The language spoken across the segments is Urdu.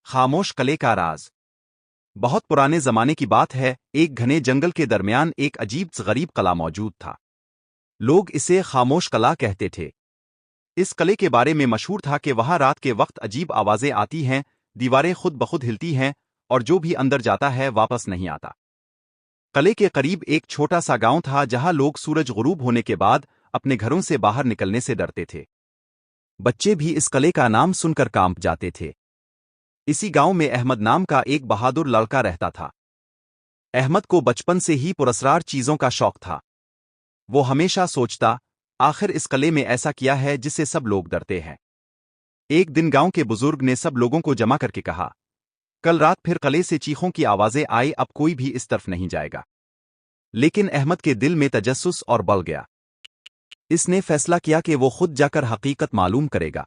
خاموش قلعے کا راز۔ بہت پرانے زمانے کی بات ہے، ایک گھنے جنگل کے درمیان ایک عجیب غریب قلعہ موجود تھا۔ لوگ اسے خاموش قلعہ کہتے تھے۔ اس قلعے کے بارے میں مشہور تھا کہ وہاں رات کے وقت عجیب آوازیں آتی ہیں، دیواریں خود بخود ہلتی ہیں، اور جو بھی اندر جاتا ہے واپس نہیں آتا۔ قلعے کے قریب ایک چھوٹا سا گاؤں تھا جہاں لوگ سورج غروب ہونے کے بعد اپنے گھروں سے باہر نکلنے سے ڈرتے تھے۔ بچے بھی اس قلعے کا نام سن کر کانپ جاتے تھے۔ اسی گاؤں میں احمد نام کا ایک بہادر لڑکا رہتا تھا۔ احمد کو بچپن سے ہی پراسرار چیزوں کا شوق تھا۔ وہ ہمیشہ سوچتا، آخر اس قلعے میں ایسا کیا ہے جس سے سب لوگ ڈرتے ہیں۔ ایک دن گاؤں کے بزرگ نے سب لوگوں کو جمع کر کے کہا، کل رات پھر قلعے سے چیخوں کی آوازیں آئی، اب کوئی بھی اس طرف نہیں جائے گا۔ لیکن احمد کے دل میں تجسس اور بڑھ گیا۔ اس نے فیصلہ کیا کہ وہ خود جا کر حقیقت معلوم کرے گا۔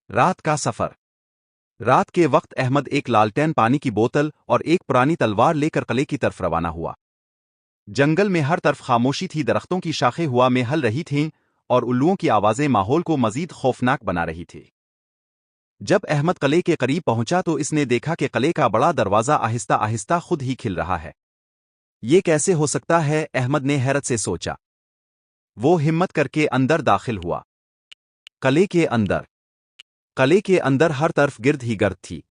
رات کا سفر۔ رات کے وقت احمد ایک لالٹین، پانی کی بوتل اور ایک پرانی تلوار لے کر قلعے کی طرف روانہ ہوا۔ جنگل میں ہر طرف خاموشی تھی، درختوں کی شاخیں ہوا میں ہل رہی تھیں اور الوؤں کی آوازیں ماحول کو مزید خوفناک بنا رہی تھی۔ جب احمد قلعے کے قریب پہنچا تو اس نے دیکھا کہ قلعے کا بڑا دروازہ آہستہ آہستہ خود ہی کھل رہا ہے۔ یہ کیسے ہو سکتا ہے؟ احمد نے حیرت سے سوچا۔ وہ ہمت کر کے اندر داخل ہوا۔ قلعے کے اندر ہر طرف گرد ہی گرد تھی۔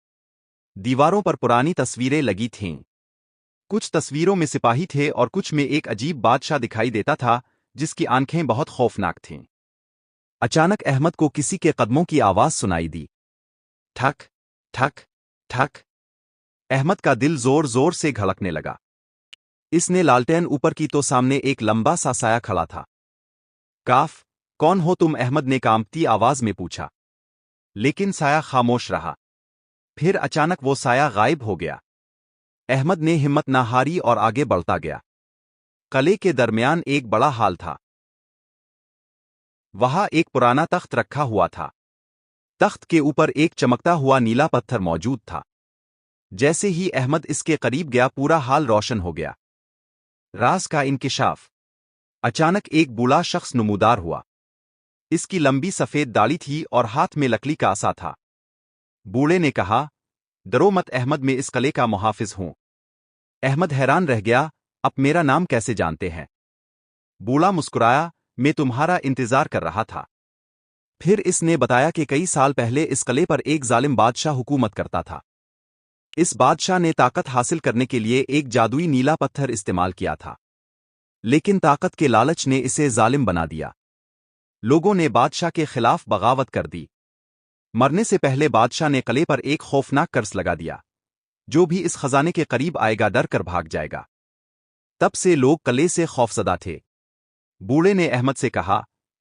دیواروں پر پرانی تصویریں لگی تھیں۔ کچھ تصویروں میں سپاہی تھے اور کچھ میں ایک عجیب بادشاہ دکھائی دیتا تھا جس کی آنکھیں بہت خوفناک تھیں۔ اچانک احمد کو کسی کے قدموں کی آواز سنائی دی۔ ٹھک ٹھک ٹھک۔ احمد کا دل زور زور سے دھڑکنے لگا۔ اس نے لالٹین اوپر کی تو سامنے ایک لمبا سا سایہ کھڑا تھا۔ کاف، کون ہو تم؟ احمد نے کانپتی آواز میں پوچھا۔ لیکن سایہ خاموش رہا۔ پھر اچانک وہ سایہ غائب ہو گیا۔ احمد نے ہمت نہ ہاری اور آگے بڑھتا گیا۔ قلعے کے درمیان ایک بڑا ہال تھا۔ وہاں ایک پرانا تخت رکھا ہوا تھا۔ تخت کے اوپر ایک چمکتا ہوا نیلا پتھر موجود تھا۔ جیسے ہی احمد اس کے قریب گیا پورا ہال روشن ہو گیا۔ راز کا انکشاف۔ اچانک ایک بوڑھا شخص نمودار ہوا۔ اس کی لمبی سفید داڑھی تھی اور ہاتھ میں لکڑی کا عصا تھا۔ بوڑھے نے کہا، ڈرو مت احمد، میں اس قلعے کا محافظ ہوں۔ احمد حیران رہ گیا، اب میرا نام کیسے جانتے ہیں؟ بوڑھا مسکرایا، میں تمہارا انتظار کر رہا تھا۔ پھر اس نے بتایا کہ کئی سال پہلے اس قلعے پر ایک ظالم بادشاہ حکومت کرتا تھا۔ اس بادشاہ نے طاقت حاصل کرنے کے لیے ایک جادوئی نیلا پتھر استعمال کیا تھا، لیکن طاقت کے لالچ نے اسے ظالم بنا دیا۔ لوگوں نے بادشاہ کے خلاف بغاوت کر دی۔ مرنے سے پہلے بادشاہ نے قلعے پر ایک خوفناک قرض لگا دیا، جو بھی اس خزانے کے قریب آئے گا ڈر کر بھاگ جائے گا۔ تب سے لوگ قلعے سے خوفزدہ تھے۔ بوڑھے نے احمد سے کہا،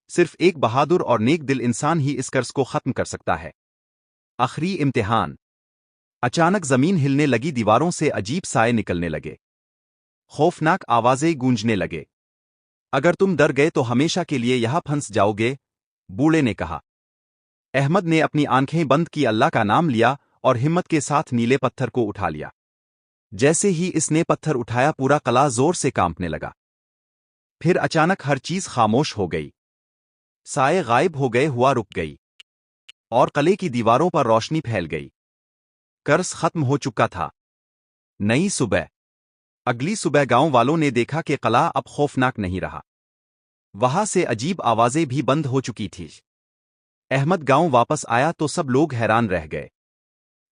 صرف ایک بہادر اور نیک دل انسان ہی اس قرض کو ختم کر سکتا ہے۔ آخری امتحان۔ اچانک زمین ہلنے لگی، دیواروں سے عجیب سائے نکلنے لگے، خوفناک آوازیں گونجنے لگے۔ اگر تم ڈر گئے تو ہمیشہ کے لیے یہاں پھنس جاؤ گے، بوڑھے نے کہا۔ احمد نے اپنی آنکھیں بند کی، اللہ کا نام لیا اور ہمت کے ساتھ نیلے پتھر کو اٹھا لیا۔ جیسے ہی اس نے پتھر اٹھایا پورا قلعہ زور سے کانپنے لگا۔ پھر اچانک ہر چیز خاموش ہو گئی۔ سائے غائب ہو گئے، ہوا رک گئی، اور قلعے کی دیواروں پر روشنی پھیل گئی۔ قرض ختم ہو چکا تھا۔ نئی صبح۔ اگلی صبح گاؤں والوں نے دیکھا کہ قلعہ اب خوفناک نہیں رہا۔ وہاں سے عجیب آوازیں بھی بند ہو چکی تھی۔ احمد گاؤں واپس آیا تو سب لوگ حیران رہ گئے۔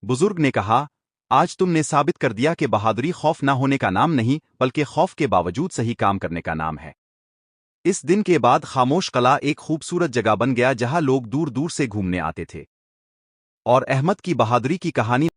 بزرگ نے کہا، آج تم نے ثابت کر دیا کہ بہادری خوف نہ ہونے کا نام نہیں، بلکہ خوف کے باوجود صحیح کام کرنے کا نام ہے۔ اس دن کے بعد خاموش قلعہ ایک خوبصورت جگہ بن گیا جہاں لوگ دور دور سے گھومنے آتے تھے، اور احمد کی بہادری کی کہانی